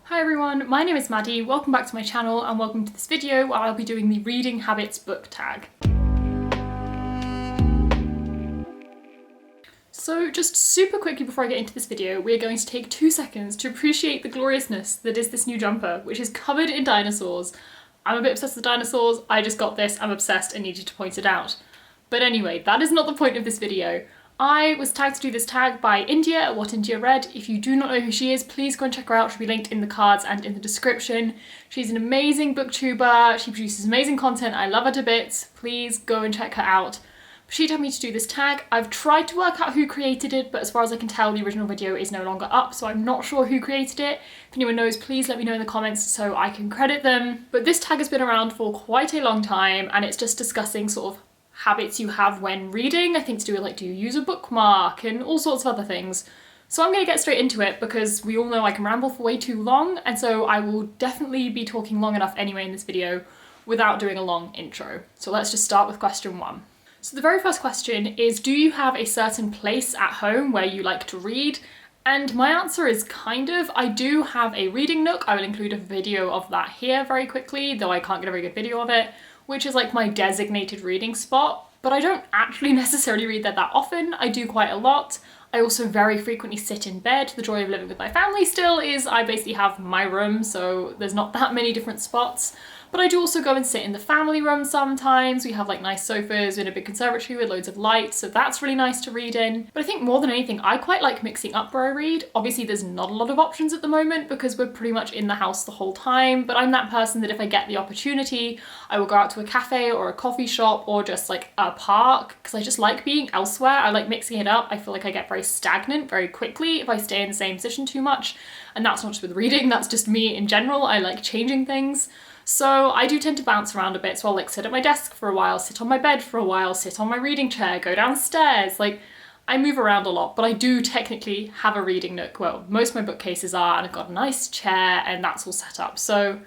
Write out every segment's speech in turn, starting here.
Hi everyone, my name is Maddie, welcome back to my channel and welcome to this video where I'll be doing the Reading Habits book tag. So just super quickly before I get into this video, we're going to take 2 seconds to appreciate the gloriousness that is this new jumper, which is covered in dinosaurs. I'm a bit obsessed with dinosaurs, I just got this, I'm obsessed and needed to point it out. But anyway, that is not the point of this video. I was tagged to do this tag by India at What India Read. If you do not know who she is, please go and check her out. She'll be linked in the cards and in the description. She's an amazing booktuber. She produces amazing content. I love her to bits. Please go and check her out. She told me to do this tag. I've tried to work out who created it, but as far as I can tell, the original video is no longer up, so I'm not sure who created it. If anyone knows, please let me know in the comments so I can credit them. But this tag has been around for quite a long time, and it's just discussing sort of habits you have when reading. I think to do with like, do you use a bookmark and all sorts of other things. So I'm going to get straight into it because we all know I can ramble for way too long, and so I will definitely be talking long enough anyway in this video without doing a long intro. So let's just start with question 1. So the very first question is, do you have a certain place at home where you like to read? And my answer is kind of. I do have a reading nook. I will include a video of that here very quickly, though I can't get a very good video of it, which is like my designated reading spot, but I don't actually necessarily read there that often. I do quite a lot. I also very frequently sit in bed. The joy of living with my family still is I basically have my room, so there's not that many different spots. But I do also go and sit in the family room sometimes. We have like nice sofas in a big conservatory with loads of light, so that's really nice to read in. But I think more than anything, I quite like mixing up where I read. Obviously there's not a lot of options at the moment because we're pretty much in the house the whole time, but I'm that person that if I get the opportunity, I will go out to a cafe or a coffee shop or just like a park, because I just like being elsewhere. I like mixing it up. I feel like I get very stagnant very quickly if I stay in the same position too much. And that's not just with reading, that's just me in general. I like changing things. So I do tend to bounce around a bit, so I'll like sit at my desk for a while, sit on my bed for a while, sit on my reading chair, go downstairs, like I move around a lot, but I do technically have a reading nook. Well, most of my bookcases are, and I've got a nice chair and that's all set up. So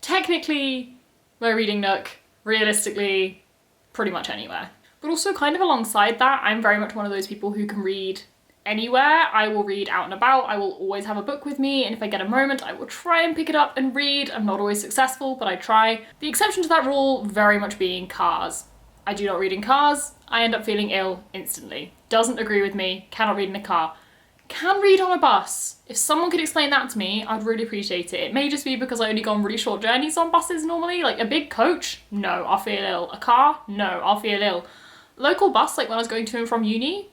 technically my reading nook, realistically, pretty much anywhere. But also kind of alongside that, I'm very much one of those people who can read anywhere. I will read out and about. I will always have a book with me, and if I get a moment, I will try and pick it up and read. I'm not always successful, but I try. The exception to that rule very much being cars. I do not read in cars. I end up feeling ill instantly. Doesn't agree with me. Cannot read in a car. Can read on a bus. If someone could explain that to me, I'd really appreciate it. It may just be because I only go on really short journeys on buses normally. Like a big coach, no, I'll feel ill. A car, no, I'll feel ill. Local bus, like when I was going to and from uni,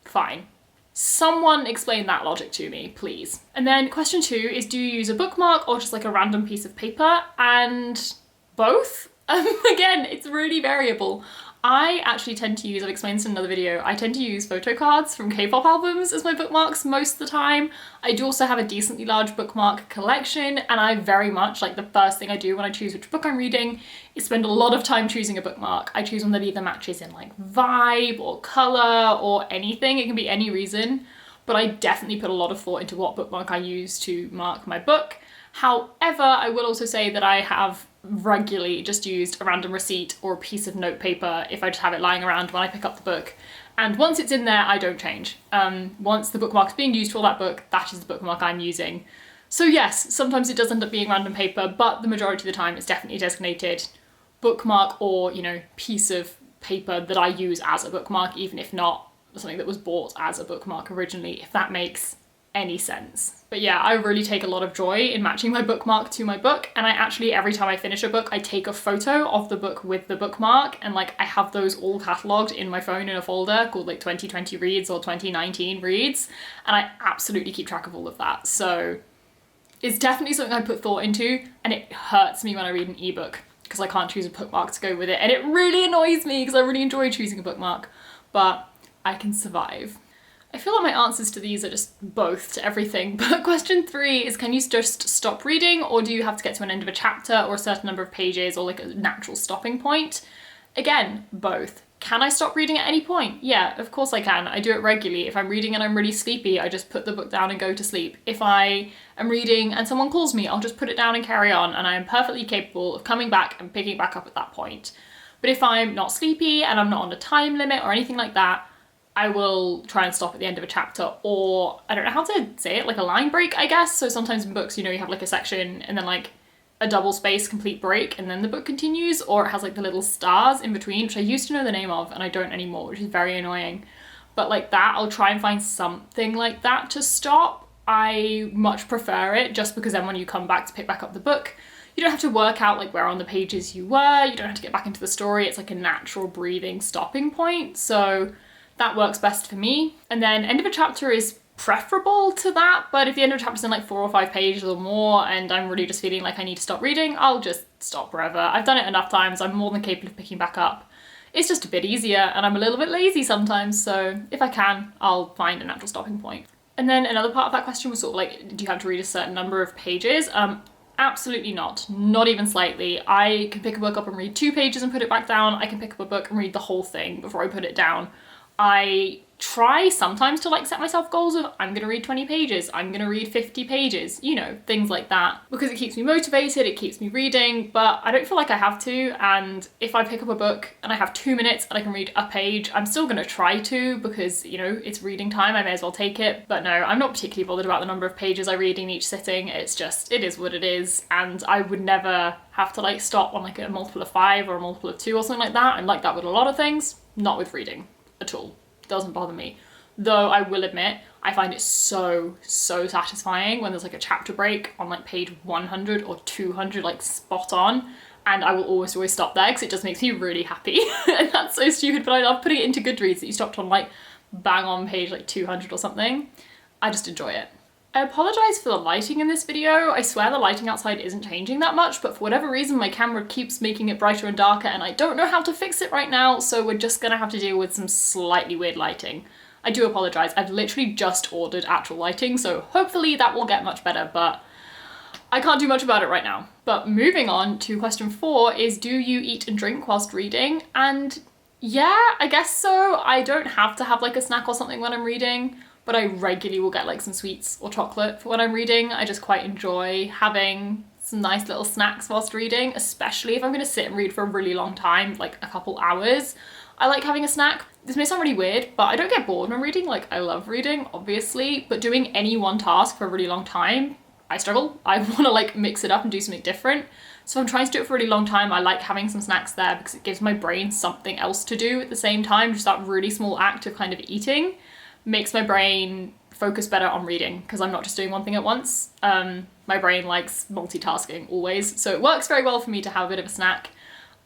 fine. Someone explain that logic to me, please. And then question 2 is, do you use a bookmark or just like a random piece of paper? And both. Again, it's really variable. I actually tend to use, I've explained this in another video, I tend to use photo cards from K-pop albums as my bookmarks most of the time. I do also have a decently large bookmark collection, and I very much, like the first thing I do when I choose which book I'm reading is spend a lot of time choosing a bookmark. I choose one that either matches in like vibe or colour or anything. It can be any reason, but I definitely put a lot of thought into what bookmark I use to mark my book. However, I will also say that I have regularly just used a random receipt or a piece of notepaper if I just have it lying around when I pick up the book. And once it's in there, I don't change. Once the bookmark's being used for that book, that is the bookmark I'm using. So yes, sometimes it does end up being random paper, but the majority of the time it's definitely a designated bookmark or, you know, piece of paper that I use as a bookmark, even if not something that was bought as a bookmark originally, if that makes any sense. But yeah, I really take a lot of joy in matching my bookmark to my book, and I actually, every time I finish a book, I take a photo of the book with the bookmark, and like I have those all catalogued in my phone in a folder called like 2020 reads or 2019 reads, and I absolutely keep track of all of that. So it's definitely something I put thought into, and it hurts me when I read an ebook because I can't choose a bookmark to go with it, and it really annoys me because I really enjoy choosing a bookmark, but I can survive. I feel like my answers to these are just both to everything, but question 3 is, can you just stop reading, or do you have to get to an end of a chapter or a certain number of pages or like a natural stopping point? Again, both. Can I stop reading at any point? Yeah, of course I can. I do it regularly. If I'm reading and I'm really sleepy, I just put the book down and go to sleep. If I am reading and someone calls me, I'll just put it down and carry on, and I am perfectly capable of coming back and picking it back up at that point. But if I'm not sleepy and I'm not on a time limit or anything like that, I will try and stop at the end of a chapter, or I don't know how to say it, like a line break, I guess. So sometimes in books, you know, you have like a section and then like a double space complete break and then the book continues, or it has like the little stars in between, which I used to know the name of and I don't anymore, which is very annoying. But like that, I'll try and find something like that to stop. I much prefer it, just because then when you come back to pick back up the book, you don't have to work out like where on the pages you were, you don't have to get back into the story. It's like a natural breathing stopping point. So that works best for me. And then end of a chapter is preferable to that, but if the end of a chapter's in like 4 or 5 pages or more and I'm really just feeling like I need to stop reading, I'll just stop wherever. I've done it enough times, I'm more than capable of picking back up. It's just a bit easier and I'm a little bit lazy sometimes, so if I can, I'll find a natural stopping point. And then another part of that question was sort of like, do you have to read a certain number of pages? Absolutely not even slightly. I can pick a book up and read 2 pages and put it back down. I can pick up a book and read the whole thing before I put it down. I try sometimes to like set myself goals of I'm gonna read 20 pages, I'm gonna read 50 pages, you know, things like that, because it keeps me motivated, it keeps me reading, but I don't feel like I have to. And if I pick up a book and I have 2 minutes and I can read a page, I'm still gonna try to, because, you know, it's reading time, I may as well take it. But no, I'm not particularly bothered about the number of pages I read in each sitting. It's just, it is what it is, and I would never have to like stop on like a multiple of 5 or a multiple of 2 or something like that. I'm like that with a lot of things, not with reading at all. Doesn't bother me. Though I will admit, I find it so satisfying when there's like a chapter break on like page 100 or 200, like spot on, and I will always stop there because it just makes me really happy. And that's so stupid, but I love putting it into Goodreads that you stopped on like bang on page like 200 or something. I just enjoy it. I apologise for the lighting in this video. I swear the lighting outside isn't changing that much, but for whatever reason my camera keeps making it brighter and darker and I don't know how to fix it right now, so we're just gonna have to deal with some slightly weird lighting. I do apologise. I've literally just ordered actual lighting, so hopefully that will get much better, but I can't do much about it right now. But moving on to question 4 is, do you eat and drink whilst reading? And yeah, I guess so. I don't have to have like a snack or something when I'm reading, but I regularly will get like some sweets or chocolate for when I'm reading. I just quite enjoy having some nice little snacks whilst reading, especially if I'm going to sit and read for a really long time, like a couple hours. I like having a snack. This may sound really weird, but I don't get bored when reading. Like, I love reading, obviously, but doing any one task for a really long time, I struggle. I want to like mix it up and do something different. So if I'm trying to do it for a really long time, I like having some snacks there because it gives my brain something else to do at the same time. Just that really small act of kind of eating makes my brain focus better on reading because I'm not just doing one thing at once. My brain likes multitasking always, so it works very well for me to have a bit of a snack.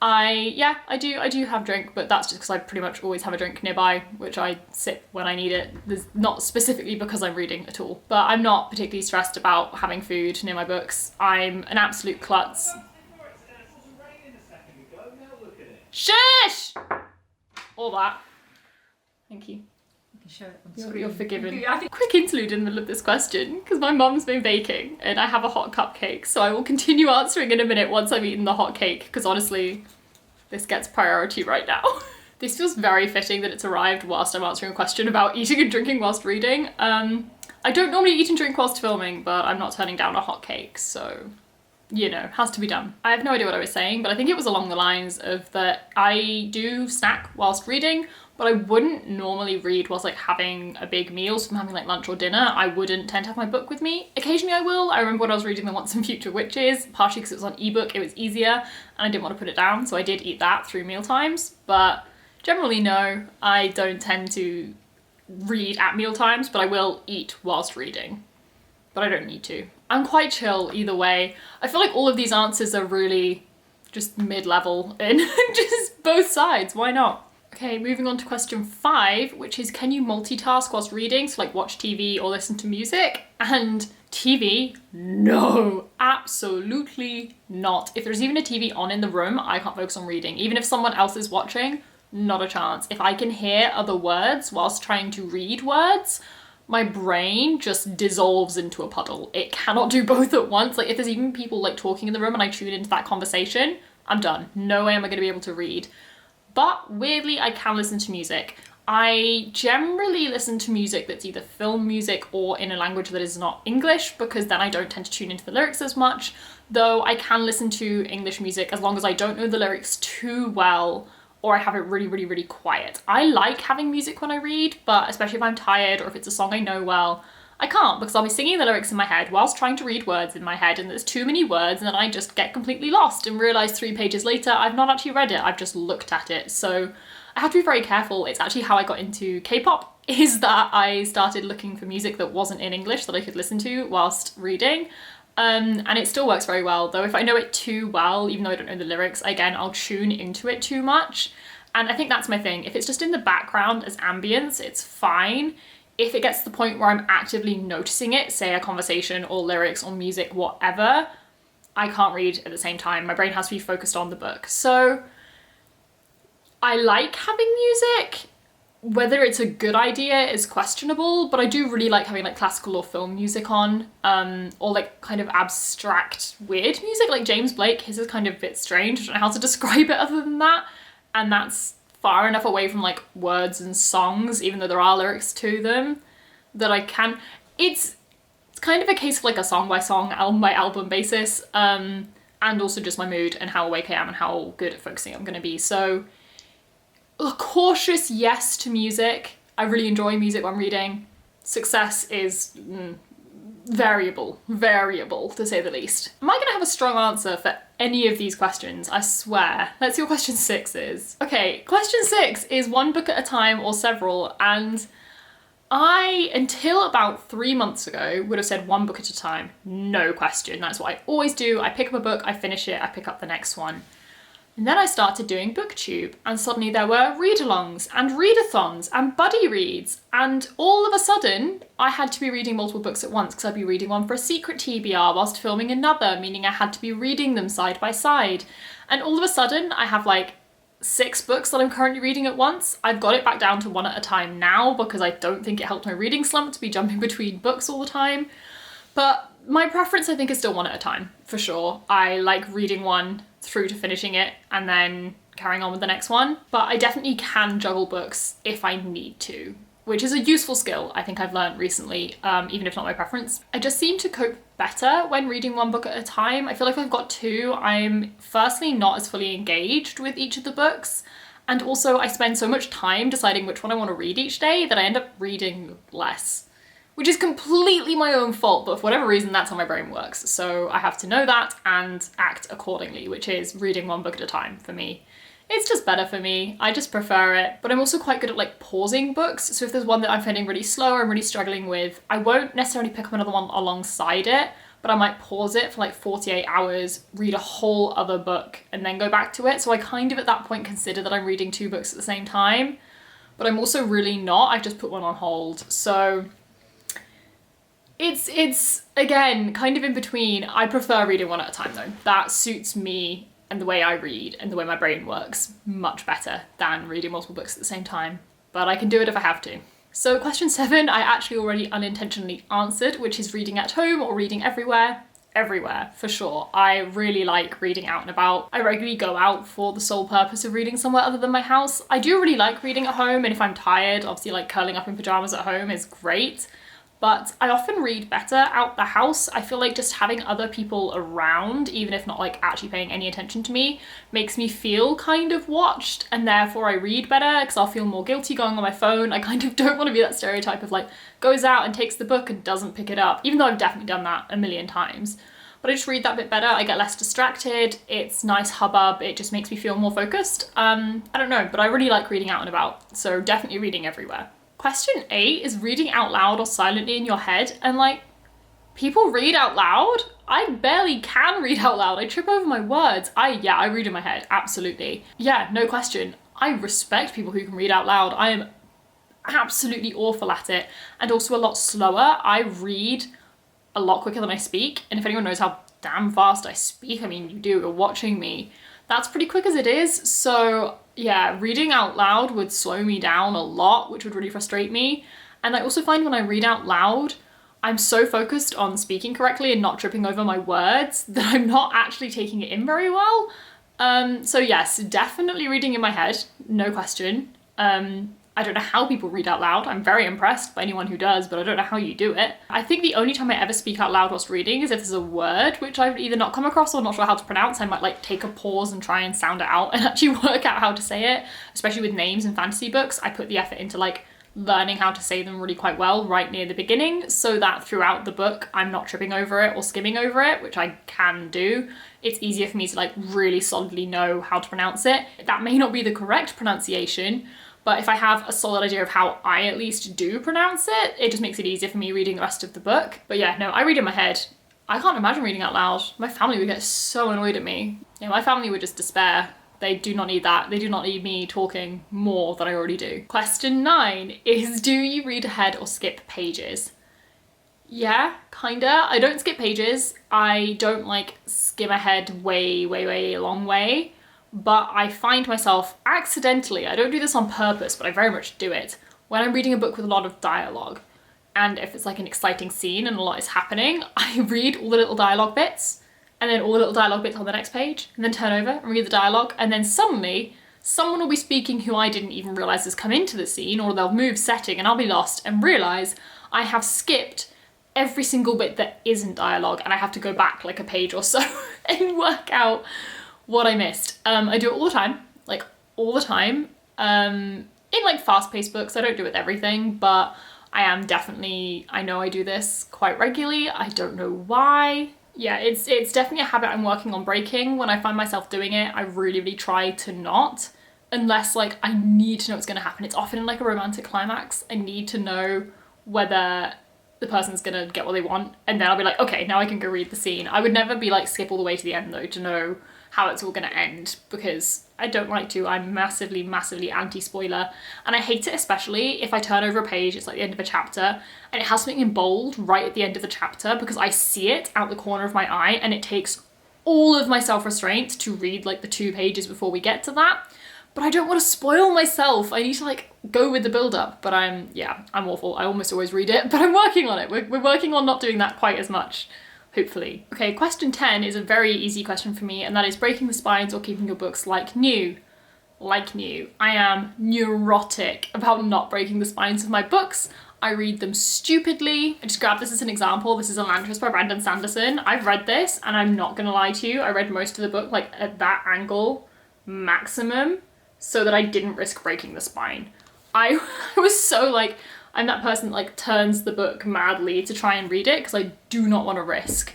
I do have a drink, but that's just because I pretty much always have a drink nearby, which I sip when I need it. There's not specifically because I'm reading at all, but I'm not particularly stressed about having food near my books. I'm an absolute klutz. Shush! All that. Thank you. Show it on screen. You're forgiven. Quick interlude in the middle of this question, because my mum's been baking and I have a hot cupcake, so I will continue answering in a minute once I've eaten the hot cake, because honestly, this gets priority right now. This feels very fitting that it's arrived whilst I'm answering a question about eating and drinking whilst reading. I don't normally eat and drink whilst filming, but I'm not turning down a hot cake, so you know, has to be done. I have no idea what I was saying, but I think it was along the lines of that I do snack whilst reading, but I wouldn't normally read whilst like having a big meal. So if I'm having like lunch or dinner, I wouldn't tend to have my book with me. Occasionally I will. I remember when I was reading The Once and Future Witches, partially because it was on ebook, it was easier and I didn't want to put it down, so I did eat that through meal times. But generally no, I don't tend to read at meal times, but I will eat whilst reading. But I don't need to. I'm quite chill either way. I feel like all of these answers are really just mid-level and just both sides, why not? Okay, moving on to question 5, which is, can you multitask whilst reading? So like watch TV or listen to music? And TV, no, absolutely not. If there's even a TV on in the room, I can't focus on reading. Even if someone else is watching, not a chance. If I can hear other words whilst trying to read words, my brain just dissolves into a puddle. It cannot do both at once. Like if there's even people like talking in the room and I tune into that conversation, I'm done. No way am I going to be able to read. But weirdly, I can listen to music. I generally listen to music that's either film music or in a language that is not English, because then I don't tend to tune into the lyrics as much. Though I can listen to English music as long as I don't know the lyrics too well. or I have it really, really, really quiet. I like having music when I read, but especially if I'm tired or if it's a song I know well, I can't, because I'll be singing the lyrics in my head whilst trying to read words in my head, and there's too many words, and then I just get completely lost and realise 3 pages later I've not actually read it, I've just looked at it. So I have to be very careful. It's actually how I got into K-pop, is that I started looking for music that wasn't in English that I could listen to whilst reading. And it still works very well, though if I know it too well, even though I don't know the lyrics, again, I'll tune into it too much. And I think that's my thing. If it's just in the background as ambience, it's fine. If it gets to the point where I'm actively noticing it, say a conversation or lyrics or music, whatever, I can't read at the same time. My brain has to be focused on the book. So I like having music. Whether it's a good idea is questionable, but I do really like having like classical or film music on, or like kind of abstract weird music like James Blake. His is kind of a bit strange. I don't know how to describe it other than that. And that's far enough away from like words and songs, even though there are lyrics to them, that I can. It's kind of a case of like a song by song, album by album basis, and also just my mood and how awake I am and how good at focusing I'm gonna be. So a cautious yes to music. I really enjoy music when reading. Success is variable to say the least. Am I gonna have a strong answer for any of these questions? I swear. Let's see what question 6 is. Okay, question 6 is one book at a time or several, and I, until about 3 months ago, would have said one book at a time, no question. That's what I always do. I pick up a book, I finish it, I pick up the next one. And then I started doing BookTube, and suddenly there were read-alongs and readathons and buddy reads, and all of a sudden I had to be reading multiple books at once because I'd be reading one for a secret TBR whilst filming another, meaning I had to be reading them side by side. And all of a sudden I have like 6 books that I'm currently reading at once. I've got it back down to 1 at a time now because I don't think it helped my reading slump to be jumping between books all the time. But my preference, I think, is still 1 at a time, for sure. I like reading one through to finishing it and then carrying on with the next one. But I definitely can juggle books if I need to, which is a useful skill I think I've learned recently, even if not my preference. I just seem to cope better when reading 1 book at a time. I feel like if I've got 2, I'm firstly not as fully engaged with each of the books, and also I spend so much time deciding which one I want to read each day that I end up reading less. Which is completely my own fault, but for whatever reason, that's how my brain works. So I have to know that and act accordingly, which is reading 1 book at a time for me. It's just better for me. I just prefer it. But I'm also quite good at like pausing books. So if there's one that I'm finding really slow or I'm really struggling with, I won't necessarily pick up another one alongside it, but I might pause it for like 48 hours, read a whole other book, and then go back to it. So I kind of at that point consider that I'm reading 2 books at the same time, but I'm also really not. I've just put one on hold. So it's again, kind of in between. I prefer reading 1 at a time though. That suits me and the way I read and the way my brain works much better than reading multiple books at the same time. But I can do it if I have to. So question 7, I actually already unintentionally answered, which is reading at home or reading everywhere. Everywhere, for sure. I really like reading out and about. I regularly go out for the sole purpose of reading somewhere other than my house. I do really like reading at home, and if I'm tired, obviously like curling up in pajamas at home is great. But I often read better out the house. I feel like just having other people around, even if not like actually paying any attention to me, makes me feel kind of watched, and therefore I read better because I'll feel more guilty going on my phone. I kind of don't want to be that stereotype of like goes out and takes the book and doesn't pick it up, even though I've definitely done that a million times. But I just read that bit better. I get less distracted. It's nice hubbub. It just makes me feel more focused. I don't know, but I really like reading out and about. So definitely reading everywhere. Question 8 is reading out loud or silently in your head. And like, people read out loud? I barely can read out loud. I trip over my words. I read in my head, absolutely. Yeah, no question. I respect people who can read out loud. I am absolutely awful at it, and also a lot slower. I read a lot quicker than I speak. And if anyone knows how damn fast I speak, I mean, you do, you're watching me. That's pretty quick as it is. So yeah, reading out loud would slow me down a lot, which would really frustrate me. And I also find when I read out loud, I'm so focused on speaking correctly and not tripping over my words that I'm not actually taking it in very well. So yes, definitely reading in my head, no question. I don't know how people read out loud. I'm very impressed by anyone who does, but I don't know how you do it. I think the only time I ever speak out loud whilst reading is if there's a word which I've either not come across or not sure how to pronounce. I might like take a pause and try and sound it out and actually work out how to say it. Especially with names in fantasy books, I put the effort into like learning how to say them really quite well right near the beginning, so that throughout the book I'm not tripping over it or skimming over it, which I can do. It's easier for me to like really solidly know how to pronounce it. That may not be the correct pronunciation, but if I have a solid idea of how I at least do pronounce it, it just makes it easier for me reading the rest of the book. But yeah, no, I read in my head. I can't imagine reading out loud. My family would get so annoyed at me. Yeah, my family would just despair. They do not need that. They do not need me talking more than I already do. Question 9 is, do you read ahead or skip pages? Yeah, kinda. I don't skip pages. I don't like skim ahead way a long way. But I find myself accidentally, I don't do this on purpose, but I very much do it, when I'm reading a book with a lot of dialogue. And if it's like an exciting scene and a lot is happening, I read all the little dialogue bits, and then all the little dialogue bits on the next page, and then turn over and read the dialogue, and then suddenly someone will be speaking who I didn't even realise has come into the scene, or they'll move setting and I'll be lost and realise I have skipped every single bit that isn't dialogue, and I have to go back like a page or so and work out what I missed. I do it all the time, like all the time. In like fast-paced books, I don't do it with everything, but I am definitely, I know I do this quite regularly. I don't know why. Yeah, it's definitely a habit I'm working on breaking. When I find myself doing it, I really try to not, unless like I need to know what's gonna happen. It's often in like a romantic climax. I need to know whether the person's gonna get what they want, and then I'll be like, okay, now I can go read the scene. I would never be like skip all the way to the end though to know how it's all gonna end, because I don't like to. I'm massively anti-spoiler, and I hate it especially if I turn over a page, it's like the end of a chapter, and it has something in bold right at the end of the chapter because I see it out the corner of my eye, and it takes all of my self-restraint to read like the 2 pages before we get to that. But I don't want to spoil myself. I need to like go with the build-up, but I'm awful. I almost always read it, but I'm working on it. We're working on not doing that quite as much. Hopefully. Okay, question 10 is a very easy question for me, and that is breaking the spines or keeping your books like new. Like new. I am neurotic about not breaking the spines of my books. I read them stupidly. I just grabbed this as an example. This is Elantris by Brandon Sanderson. I've read this, and I'm not gonna lie to you, I read most of the book like at that angle maximum, so that I didn't risk breaking the spine. I was so like, I'm that person that like turns the book madly to try and read it because I do not want to risk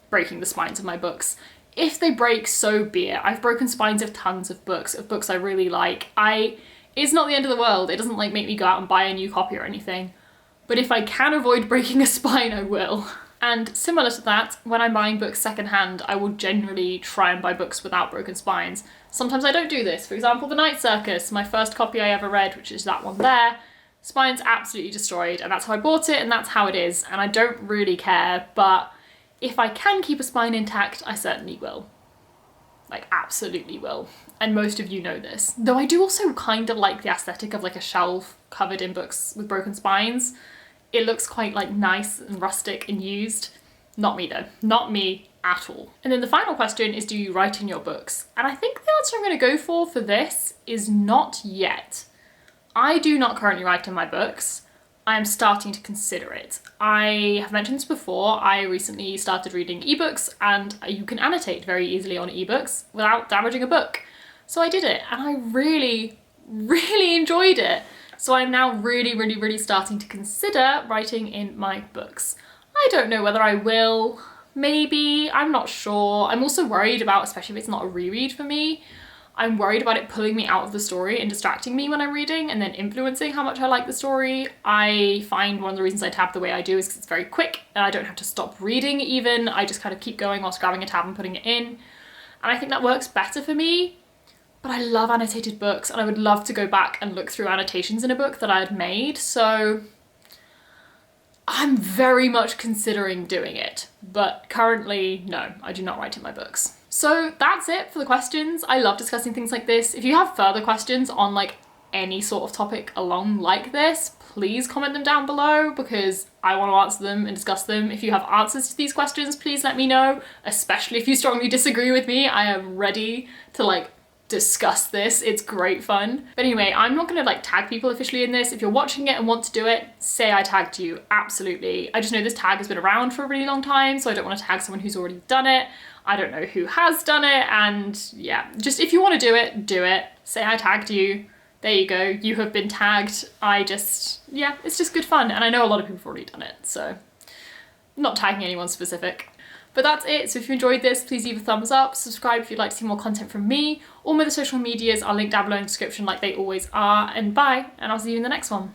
breaking the spines of my books. If they break, so be it. I've broken spines of tons of books I really like. It's not the end of the world. It doesn't like make me go out and buy a new copy or anything. But if I can avoid breaking a spine, I will. And similar to that, when I'm buying books secondhand, I will generally try and buy books without broken spines. Sometimes I don't do this. For example, The Night Circus, my first copy I ever read, which is that one there. Spine's absolutely destroyed, and that's how I bought it, and that's how it is, and I don't really care, but if I can keep a spine intact, I certainly will. Like, absolutely will. And most of you know this. Though I do also kind of like the aesthetic of like a shelf covered in books with broken spines. It looks quite like nice and rustic and used. Not me though. Not me at all. And then the final question is, do you write in your books? And I think the answer I'm going to go for this is not yet. I do not currently write in my books. I am starting to consider it. I have mentioned this before, I recently started reading ebooks, and you can annotate very easily on ebooks without damaging a book. So I did it, and I really enjoyed it. So I'm now really starting to consider writing in my books. I don't know whether I will, maybe, I'm not sure. I'm also worried about, especially if it's not a reread for me, I'm worried about it pulling me out of the story and distracting me when I'm reading and then influencing how much I like the story. I find one of the reasons I tab the way I do is because it's very quick and I don't have to stop reading even. I just kind of keep going whilst grabbing a tab and putting it in. And I think that works better for me. But I love annotated books and I would love to go back and look through annotations in a book that I had made. So I'm very much considering doing it. But currently, no, I do not write in my books. So that's it for the questions. I love discussing things like this. If you have further questions on like any sort of topic along like this, please comment them down below because I want to answer them and discuss them. If you have answers to these questions, please let me know, especially if you strongly disagree with me. I am ready to like discuss this. It's great fun. But anyway, I'm not gonna like tag people officially in this. If you're watching it and want to do it, say I tagged you, absolutely. I just know this tag has been around for a really long time, so I don't want to tag someone who's already done it. I don't know who has done it, and yeah, just if you want to do it, do it. Say I tagged you. There you go, you have been tagged. Yeah, it's just good fun, and I know a lot of people have already done it, so I'm not tagging anyone specific. But that's it. So if you enjoyed this, please leave a thumbs up, subscribe if you'd like to see more content from me. All my other social medias are linked down below in the description like they always are, and bye, and I'll see you in the next one.